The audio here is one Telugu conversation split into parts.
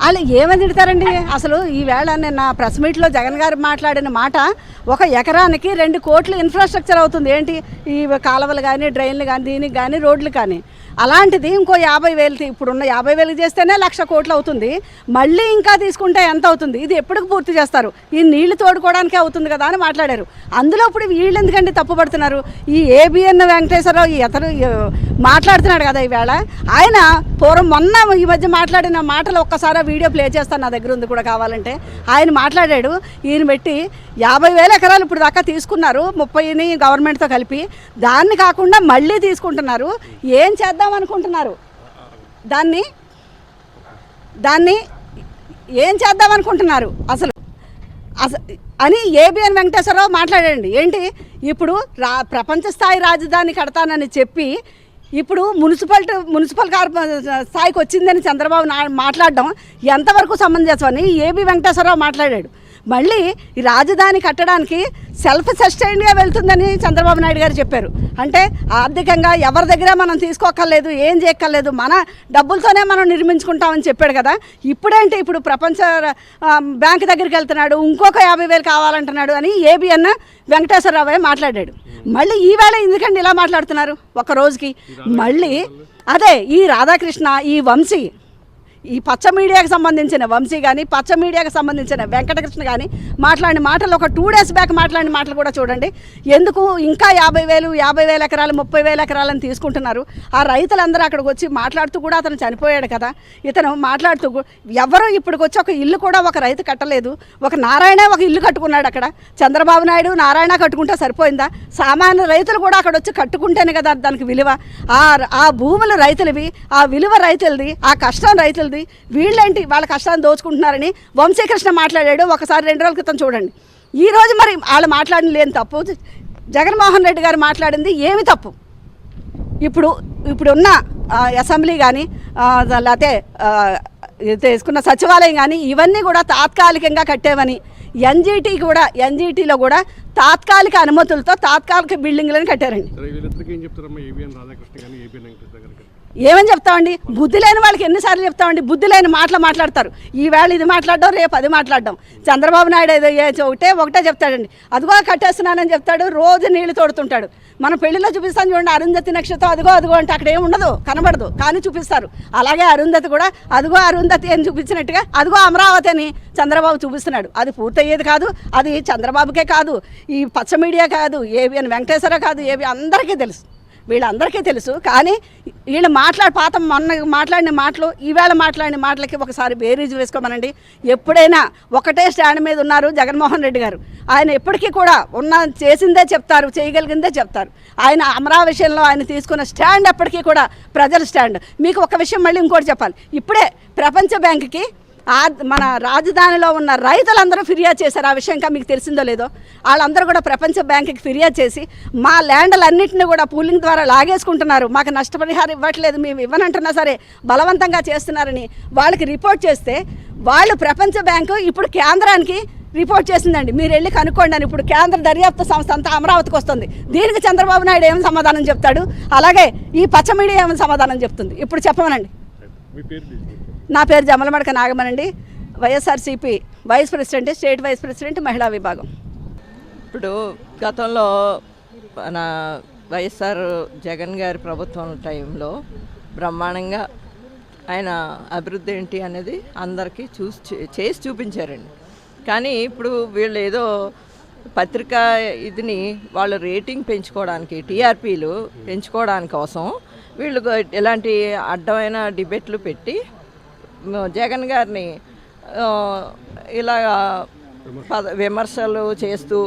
వాళ్ళు ఏమని తిడతారండి అసలు. ఈవేళ నిన్న ప్రెస్ మీట్లో జగన్ గారు మాట్లాడిన మాట, 1 ఎకరానికి 2 కోట్లు ఇన్ఫ్రాస్ట్రక్చర్ అవుతుంది. ఏంటి ఈ కాలువలు కానీ, డ్రైన్లు కానీ, దీనికి కానీ, రోడ్లు కానీ. అలాంటిది ఇంకో 50,000, ఇప్పుడున్న 50,000 చేస్తేనే 1,00,000 కోట్లు అవుతుంది. మళ్ళీ ఇంకా తీసుకుంటే ఎంత అవుతుంది? ఇది ఎప్పటికి పూర్తి చేస్తారు? ఈ నీళ్లు తోడుకోవడానికే అవుతుంది కదా అని మాట్లాడారు. అందులో ఇప్పుడు వీళ్ళు ఎందుకంటే తప్పుపడుతున్నారు? ఈ ఏబిఎన్ వెంకటేశ్వరరావు అతను మాట్లాడుతున్నాడు కదా ఈవేళ. ఆయన మొన్న ఈ మధ్య మాట్లాడిన మాటలు ఒక్కసారి వీడియో ప్లే చేస్తాను, నా దగ్గర ఉంది కూడా కావాలంటే. ఆయన మాట్లాడాడు, ఈయన పెట్టి 50,000 ఎకరాలు ఇప్పుడు దాకా తీసుకున్నారు, 30ని గవర్నమెంట్తో కలిపి. దాన్ని కాకుండా మళ్ళీ తీసుకుంటున్నారు. ఏం చేద్దాం అనుకుంటున్నారు? దాన్ని ఏం చేద్దాం అనుకుంటున్నారు అసలు అని ఏబిఎన్ వెంకటేశ్వరరావు మాట్లాడండి. ఏంటి ఇప్పుడు ప్రపంచ స్థాయి రాజధాని కడతానని చెప్పి ఇప్పుడు మున్సిపల్ స్థాయికి వచ్చిందని చంద్రబాబు మాట్లాడడం ఎంతవరకు సమంజసమని ఏబి వెంకటేశ్వరరావు మాట్లాడాడు. మళ్ళీ ఈ రాజధాని కట్టడానికి సెల్ఫ్ సస్టైన్గా వెళ్తుందని చంద్రబాబు నాయుడు గారు చెప్పారు. అంటే ఆర్థికంగా ఎవరి దగ్గర మనం తీసుకోక్కర్లేదు, ఏం చేయక్కర్లేదు, మన డబ్బులతోనే మనం నిర్మించుకుంటామని చెప్పాడు కదా. ఇప్పుడేంటి ఇప్పుడు ప్రపంచ బ్యాంక్ దగ్గరికి వెళ్తున్నాడు, ఇంకొక 50,000 కావాలంటున్నాడు అని ఏబిఎన్ వెంకటేశ్వరరావు మాట్లాడాడు. మళ్ళీ ఈవేళ ఎందుకండి ఇలా మాట్లాడుతున్నారు ఒక రోజుకి? మళ్ళీ అదే ఈ రాధాకృష్ణ, ఈ వంశీ, ఈ పచ్చ మీడియాకి సంబంధించిన వంశీ కానీ, పచ్చ మీడియాకి సంబంధించిన వెంకటకృష్ణ కానీ మాట్లాడిన మాటలు, ఒక 2 days బ్యాక్ మాట్లాడిన మాటలు కూడా చూడండి. ఎందుకు ఇంకా 50,000 ఎకరాలు, 30,000 ఎకరాలను తీసుకుంటున్నారు? ఆ రైతులందరూ అక్కడికి వచ్చి మాట్లాడుతూ కూడా అతను చనిపోయాడు కదా. ఇతను మాట్లాడుతూ ఎవరు ఇప్పటికి వచ్చి ఒక ఇల్లు కూడా ఒక రైతు కట్టలేదు. ఒక నారాయణ ఒక ఇల్లు కట్టుకున్నాడు అక్కడ. చంద్రబాబు నాయుడు నారాయణ కట్టుకుంటే సరిపోయిందా? సామాన్య రైతులు కూడా అక్కడ వచ్చి కట్టుకుంటేనే కదా దానికి విలువ. ఆ భూములు రైతులవి, ఆ విలువ రైతులది, ఆ కష్టం రైతులది. వీళ్ళేంటి వాళ్ళ కష్టాన్ని దోచుకుంటున్నారని వంశీకృష్ణ మాట్లాడాడు ఒకసారి 2 రోజుల క్రితం. చూడండి ఈరోజు మరి వాళ్ళు మాట్లాడిన లేని తప్పు, జగన్మోహన్ రెడ్డి గారు మాట్లాడింది ఏమి తప్పు? ఇప్పుడున్న అసెంబ్లీ కానీ, లేకపోతే తీసుకున్న సచివాలయం కానీ, ఇవన్నీ కూడా తాత్కాలికంగా కట్టేవని, ఎన్జీటీలో కూడా తాత్కాలిక అనుమతులతో తాత్కాలిక బిల్డింగ్లను కట్టారండి. ఏమని చెప్తామండి? బుద్ధి లేని వాళ్ళకి ఎన్నిసార్లు చెప్తామండి? బుద్ధి లేని మాటలు మాట్లాడతారు. ఈవేళ ఇది మాట్లాడడం, రేపు అది మాట్లాడడం. చంద్రబాబు నాయుడు ఏదో ఒకటే చెప్తాడండి, అదిగో కట్టేస్తున్నానని చెప్తాడు, రోజు నీళ్లు తోడుతుంటాడు. మన పెళ్లిలో చూపిస్తాను చూడండి, అరుంధతి నక్షత్రం అదిగో అంటే అక్కడ ఏమి ఉండదు, కనబడదు, కానీ చూపిస్తారు. అలాగే అరుంధతి కూడా అదిగో అరుంధతి అని చూపించినట్టుగా అదిగో అమరావతి అని చంద్రబాబు చూపిస్తున్నాడు. అది పూర్తయ్యేది కాదు. అది చంద్రబాబుకే కాదు, ఈ పచ్చ మీడియా కాదు, ఏబిఎన్ వెంకటేశ్వర కాదు, అందరికీ తెలుసు, వీళ్ళందరికీ తెలుసు. కానీ వీళ్ళు మొన్న మాట్లాడిన మాటలు, ఈవేళ మాట్లాడిన మాటలకి ఒకసారి బేరీజు వేసుకోమనండి. ఎప్పుడైనా ఒకటే స్టాండ్ మీద ఉన్నారు జగన్మోహన్ రెడ్డి గారు. ఆయన ఎప్పటికీ కూడా చేసిందే చెప్తారు, చేయగలిగిందే చెప్తారు. ఆయన అమరావతి విషయంలో ఆయన తీసుకున్న స్టాండ్ ఎప్పటికీ కూడా ప్రజల స్టాండ్. మీకు ఒక విషయం మళ్ళీ ఇంకోటి చెప్పాలి. ఇప్పుడే ప్రపంచ బ్యాంకుకి మన రాజధానిలో ఉన్న రైతులందరూ ఫిర్యాదు చేశారు. ఆ విషయం ఇంకా మీకు తెలిసిందో లేదో, వాళ్ళందరూ కూడా ప్రపంచ బ్యాంకుకి ఫిర్యాదు చేసి మా ల్యాండ్లన్నింటినీ కూడా పూలింగ్ ద్వారా లాగేసుకుంటున్నారు, మాకు నష్టపరిహారం ఇవ్వట్లేదు, మేము ఇవ్వనంటున్నా సరే బలవంతంగా చేస్తున్నారని వాళ్ళకి రిపోర్ట్ చేస్తే, వాళ్ళు ప్రపంచ బ్యాంకు ఇప్పుడు కేంద్రానికి రిపోర్ట్ చేసిందండి, మీరు వెళ్ళి కనుక్కోండి అని. ఇప్పుడు కేంద్ర దర్యాప్తు సంస్థ అంతా అమరావతికి వస్తుంది. దీనికి చంద్రబాబు నాయుడు ఏం సమాధానం చెప్తాడు? అలాగే ఈ పచ్చ మీడియా ఏమైనా సమాధానం చెప్తుంది? ఇప్పుడు చెప్పమనండి. నా పేరు జమలమడక నాగమనండి, YSRCP vice president, state vice president, మహిళా విభాగం. ఇప్పుడు గతంలో మన వైఎస్ఆర్ జగన్ గారి ప్రభుత్వం టైంలో బ్రహ్మాండంగా ఆయన అభివృద్ధి ఏంటి అనేది అందరికీ చేసి చూపించారండి. కానీ ఇప్పుడు వీళ్ళు ఏదో పత్రికా ఇదిని వాళ్ళు రేటింగ్ పెంచుకోవడానికి, టీఆర్పీలు పెంచుకోవడానికి కోసం వీళ్ళు ఇలాంటి అడ్డమైన డిబేట్లు పెట్టి జగన్ గారిని ఇలాగా విమర్శలు చేస్తూ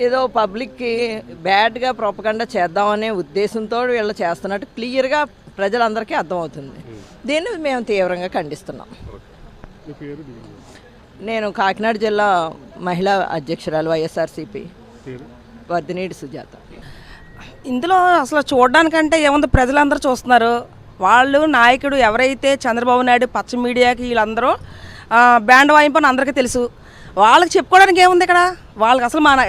ఏదో పబ్లిక్కి బ్యాడ్గా ప్రొపగండా చేద్దామనే ఉద్దేశంతో వీళ్ళు చేస్తున్నట్టు క్లియర్గా ప్రజలందరికీ అర్థమవుతుంది. దీన్ని మేము తీవ్రంగా ఖండిస్తున్నాం. నేను కాకినాడ జిల్లా మహిళా అధ్యక్షురాలు, వైఎస్ఆర్సీపీ, వర్ధినేడి సుజాత. ఇందులో అసలు చూడడానికంటే ఏముంది, ప్రజలందరూ చూస్తున్నారు. వాళ్ళు నాయకుడు ఎవరైతే చంద్రబాబు నాయుడు, పచ్చ మీడియాకి వీళ్ళందరూ బ్యాండ్ వాయింపని అందరికీ తెలుసు. వాళ్ళకి చెప్పుకోవడానికి ఏముంది ఇక్కడ? వాళ్ళకి అసలు మన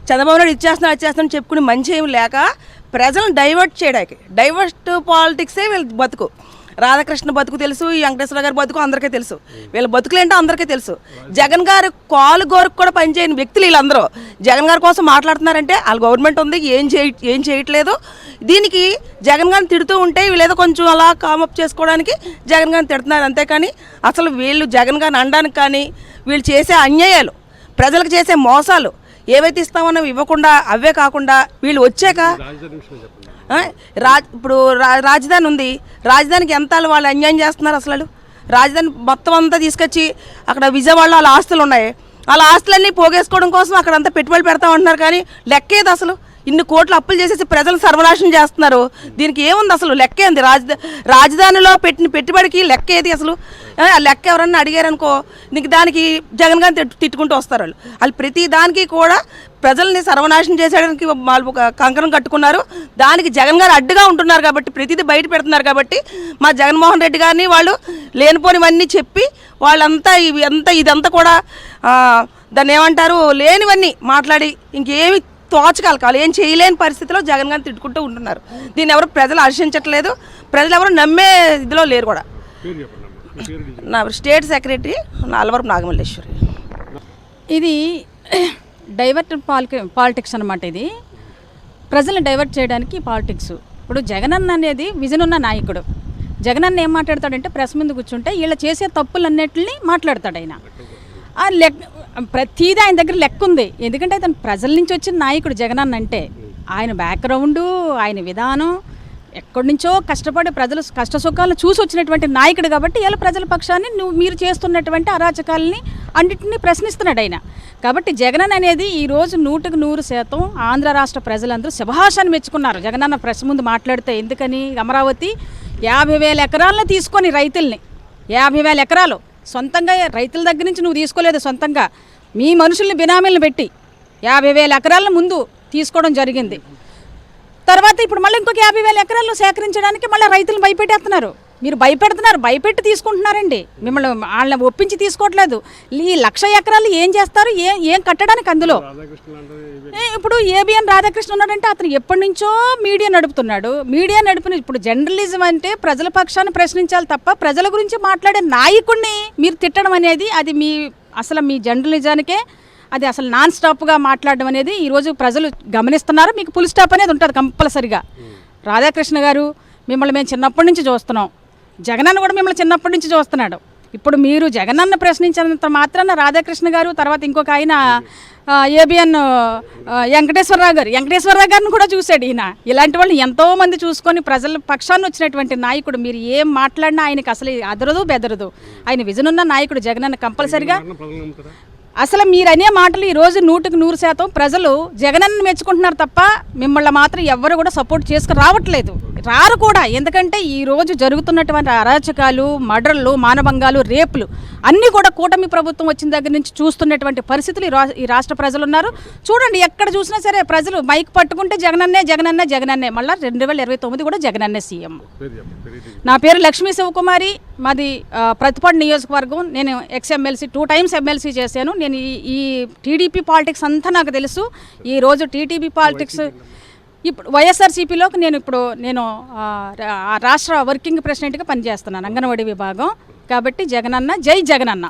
చంద్రబాబు నాయుడు ఇచ్చేస్తున్నాను చెప్పుకుని మంచి ఏమి లేక ప్రజలను డైవర్ట్ చేయడానికి, డైవర్ట్ పాలిటిక్సే వీళ్ళు బతుకు. రాధాకృష్ణ బతుకు తెలుసు, ఈ వెంకటేశ్వర గారి బతుకు అందరికీ తెలుసు. వీళ్ళ బతుకులేంటో అందరికీ తెలుసు. జగన్ గారు కాలు గోరుకు కూడా పనిచేయని వ్యక్తులు వీళ్ళందరూ. జగన్ గారి కోసం మాట్లాడుతున్నారంటే వాళ్ళ గవర్నమెంట్ ఉంది, ఏం చేయట్లేదు. దీనికి జగన్ గారిని తిడుతూ ఉంటే వీళ్ళేదో కొంచెం అలా కామప్ చేసుకోవడానికి జగన్ గారిని తిడుతున్నారు. అంతేకాని అసలు వీళ్ళు జగన్ గారిని అనడానికి కానీ, వీళ్ళు చేసే అన్యాయాలు, ప్రజలకు చేసే మోసాలు ఏవైతే ఇస్తామన్నా ఇవ్వకుండా, అవే కాకుండా వీళ్ళు వచ్చాక ఇప్పుడు రాజధాని ఉంది, రాజధానికి ఎంత వాళ్ళు అన్యాయం చేస్తున్నారు. అసలు రాజధాని మొత్తం అంతా తీసుకొచ్చి అక్కడ విజయవాడలో వాళ్ళ ఆస్తులు ఉన్నాయి, వాళ్ళ ఆస్తులన్నీ పోగేసుకోవడం కోసం అక్కడ అంతా పెట్టుబడులు పెడతామంటున్నారు. కానీ లెక్కేది అసలు ఇన్ని కోట్లు అప్పులు చేసేసి ప్రజలు సర్వనాశనం చేస్తున్నారు. దీనికి ఏముంది అసలు లెక్కేంది? రాజధానిలో పెట్టిన పెట్టుబడికి లెక్కేది అసలు? లెక్క ఎవరన్నా అడిగారనుకో నీకు దానికి జగన్ గారిని తిట్టుకుంటూ వస్తారు వాళ్ళు ప్రతి దానికి కూడా ప్రజల్ని సర్వనాశనం చేసేయడానికి వాళ్ళు ఒక కంకణం కట్టుకున్నారు. దానికి జగన్ గారు అడ్డుగా ఉంటున్నారు కాబట్టి, ప్రతిదీ బయట పెడుతున్నారు కాబట్టి మా జగన్మోహన్ రెడ్డి గారిని వాళ్ళు లేనిపోనివన్నీ చెప్పి వాళ్ళంతా ఇదంతా కూడా దాన్ని ఏమంటారు, లేనివన్నీ మాట్లాడి ఇంకేమి తోచకాలి ఏం చేయలేని పరిస్థితిలో జగన్ గారిని తిట్టుకుంటూ ఉంటున్నారు. దీన్ని ఎవరు ప్రజలు హర్షించట్లేదు, ప్రజలు ఎవరు నమ్మే ఇదిలో లేరు కూడా. నా స్టేట్ సెక్రటరీ అలవరపు నాగమల్లేశ్వరి. ఇది డైవర్ట్ పాలిటిక్స్ అనమాట. ఇది ప్రజలను డైవర్ట్ చేయడానికి పాలిటిక్స్. ఇప్పుడు జగనన్న అనేది విజన్ ఉన్న నాయకుడు. జగనన్న ఏం మాట్లాడతాడంటే ప్రెస్ ముందు కూర్చుంటే వీళ్ళు చేసే తప్పులన్నిటిని మాట్లాడతాడు ఆయన. ఆ ప్రతిదీ ఆయన దగ్గర లెక్క ఉంది. ఎందుకంటే అతను ప్రజల నుంచి వచ్చిన నాయకుడు జగనన్న అంటే. ఆయన బ్యాక్గ్రౌండు, ఆయన విధానం, ఎక్కడి నుంచో కష్టపడి ప్రజలు కష్ట సుఖాలను చూసి వచ్చినటువంటి నాయకుడు కాబట్టి ఇలా ప్రజల పక్షాన్ని మీరు చేస్తున్నటువంటి అరాచకాలని అన్నింటినీ ప్రశ్నిస్తున్నాడు ఆయన. కాబట్టి జగనన్న అనేది ఈరోజు 100% ఆంధ్ర రాష్ట్ర ప్రజలందరూ శుభాషాన్ని మెచ్చుకున్నారు జగనన్న ప్రెస్ ముందు మాట్లాడితే. ఎందుకని అమరావతి 50,000 ఎకరాలను తీసుకొని రైతుల్ని, 50,000 ఎకరాలు సొంతంగా రైతుల దగ్గర నుంచి నువ్వు తీసుకోలేదు, సొంతంగా మీ మనుషుల్ని బినామీలను పెట్టి 50,000 ఎకరాలను ముందు తీసుకోవడం జరిగింది. తర్వాత ఇప్పుడు మళ్ళీ ఇంకొక 50,000 ఎకరాలు సేకరించడానికి మళ్ళీ రైతులను భయపెట్టేస్తున్నారు. మీరు భయపెట్టి తీసుకుంటున్నారండి. మిమ్మల్ని వాళ్ళని ఒప్పించి తీసుకోవట్లేదు. ఈ 1,00,000 ఎకరాలు ఏం చేస్తారు, ఏం కట్టడానికి అందులో? ఇప్పుడు ఏబిఎన్ రాధాకృష్ణ ఉన్నాడంటే అతను ఎప్పటి నుంచో మీడియా నడుపుతున్నాడు. ఇప్పుడు జర్నలిజం అంటే ప్రజల పక్షాన్ని ప్రశ్నించాలి తప్ప ప్రజల గురించి మాట్లాడే నాయకుడిని మీరు తిట్టడం అనేది అది అసలు మీ జర్నలిజానికే అది అసలు నాన్ స్టాప్గా మాట్లాడడం అనేది ఈరోజు ప్రజలు గమనిస్తున్నారు. మీకు ఫుల్ స్టాప్ అనేది ఉంటుంది కంపల్సరిగా. రాధాకృష్ణ గారు మిమ్మల్ని మేము చిన్నప్పటి నుంచి చూస్తున్నాం, జగనన్న కూడా మిమ్మల్ని చిన్నప్పటి నుంచి చూస్తున్నాడు. ఇప్పుడు మీరు జగనన్న ప్రశ్నించినంత మాత్రాన రాధాకృష్ణ గారు, తర్వాత ఇంకొక ఆయన ఏబిఎన్ వెంకటేశ్వరరావు గారిని కూడా చూశాడు ఈయన. ఇలాంటి వాళ్ళు ఎంతోమంది చూసుకొని ప్రజల పక్షాన్ని వచ్చినటువంటి నాయకుడు. మీరు ఏం మాట్లాడినా ఆయనకి అసలు అదరదు బెదరదు. ఆయన విజన్ ఉన్న నాయకుడు జగనన్న కంపల్సరిగా. అసలు మీరు అనే మాటలు ఈరోజు 100% ప్రజలు జగనన్న మెచ్చుకుంటున్నారు తప్ప మిమ్మల్ని మాత్రం ఎవరు కూడా సపోర్ట్ రావట్లేదు, రారు కూడా. ఎందుకంటే ఈరోజు జరుగుతున్నటువంటి అరాచకాలు, మర్డర్లు, మానభంగాలు, రేపులు అన్నీ కూడా కూటమి ప్రభుత్వం వచ్చిన దగ్గర నుంచి చూస్తున్నటువంటి పరిస్థితులు ఈ రాష్ట్ర ప్రజలు ఉన్నారు. చూడండి, ఎక్కడ చూసినా సరే ప్రజలు మైక్ పట్టుకుంటే జగనన్నే. మళ్ళీ 2029 కూడా జగనన్నే సీఎం. నా పేరు లక్ష్మీ శివకుమారి, మాది ప్రతిపాడు నియోజకవర్గం. నేను ఎక్స్-ఎమ్మెల్సీ 2 టైమ్స్ ఎమ్మెల్సీ చేశాను. నేను ఈ టీడీపీ పాలిటిక్స్ అంతా నాకు తెలుసు. ఈరోజు టీడీపీ పాలిటిక్స్ ఇప్పుడు వైఎస్ఆర్సీపీలో నేను రాష్ట్ర వర్కింగ్ ప్రెసిడెంట్గా పనిచేస్తున్నాను, అంగన్వాడీ విభాగం. కాబట్టి జగనన్న, జై జగనన్న.